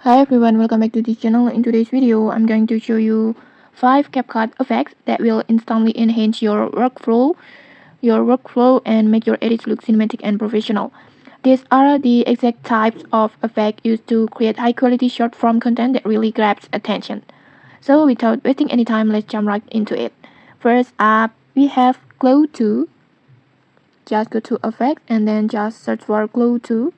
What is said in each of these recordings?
Hi everyone, welcome back to this channel. In today's video, I'm going to show you 5 CapCut effects that will instantly enhance your workflow and make your edits look cinematic and professional. These are the exact types of effects used to create high quality short form content that really grabs attention. So without wasting any time, let's jump right into it. First up, we have Glow 2. Just go to effects and then just search for Glow 2.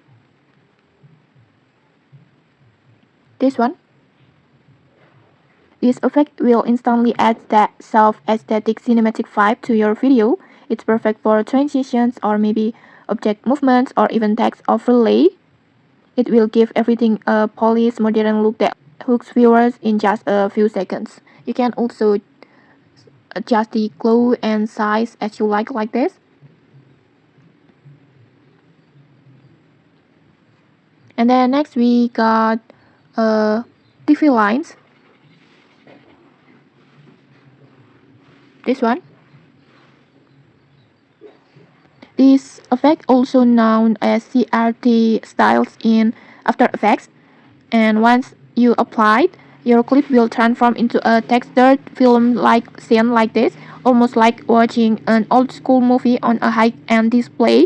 This one. This effect will instantly add that self-aesthetic cinematic vibe to your video. It's perfect for transitions or maybe object movements or even text overlay. It will give everything a polished, modern look that hooks viewers in just a few seconds. You can also adjust the glow and size as you like this. And then next we got Defy lines. This one. This effect, also known as CRT styles in After Effects, and once you apply it, your clip will transform into a textured film-like scene like this, almost like watching an old-school movie on a high-end display.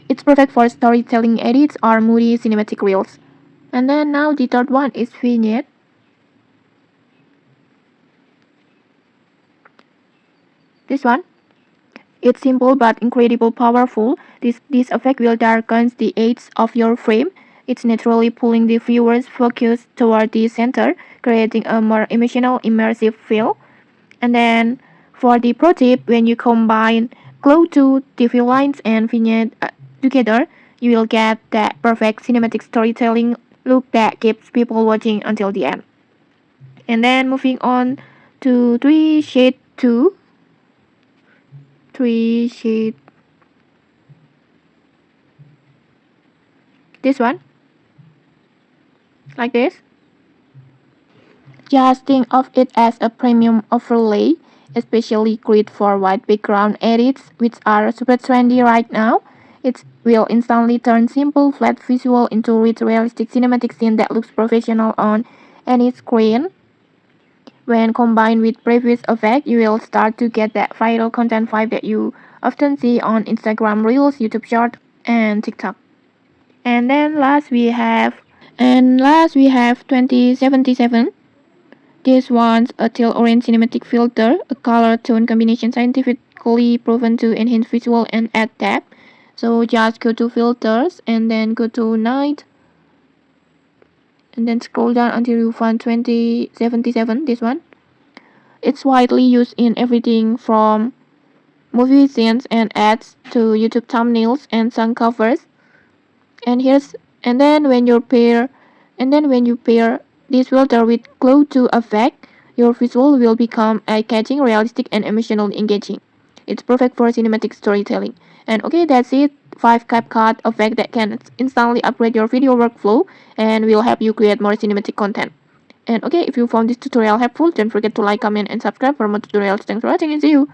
It's perfect for storytelling edits or moody cinematic reels. And then now the third one is Vignette. This one. It's simple but incredibly powerful. This effect will darken the edge of your frame. It's naturally pulling the viewer's focus toward the center, creating a more emotional, immersive feel. And then for the pro tip, when you combine Glow 2, TV lines, and Vignette together, you will get that perfect cinematic storytelling look that keeps people watching until the end. And then moving on to 3 Shade 2. 3 Shade. This one. Like this. Just think of it as a premium overlay, especially great for white background edits, which are super trendy right now. It will instantly turn simple, flat visual into rich, realistic cinematic scene that looks professional on any screen. When combined with previous effects, you will start to get that viral content vibe that you often see on Instagram Reels, YouTube Short, and TikTok. And then last we have 2077. This one's a teal orange cinematic filter, a color tone combination scientifically proven to enhance visual and add depth. So just go to filters and then go to night and then scroll down until you find 2077, this one. It's widely used in everything from movie scenes and ads to YouTube thumbnails and song covers. And when you pair this filter with Glow 2 effect, your visual will become eye-catching, realistic, and emotionally engaging. It's perfect for cinematic storytelling. And okay, that's it. 5 CapCut effects that can instantly upgrade your video workflow and will help you create more cinematic content. And okay, if you found this tutorial helpful, don't forget to like, comment, and subscribe for more tutorials. Thanks for watching and see you!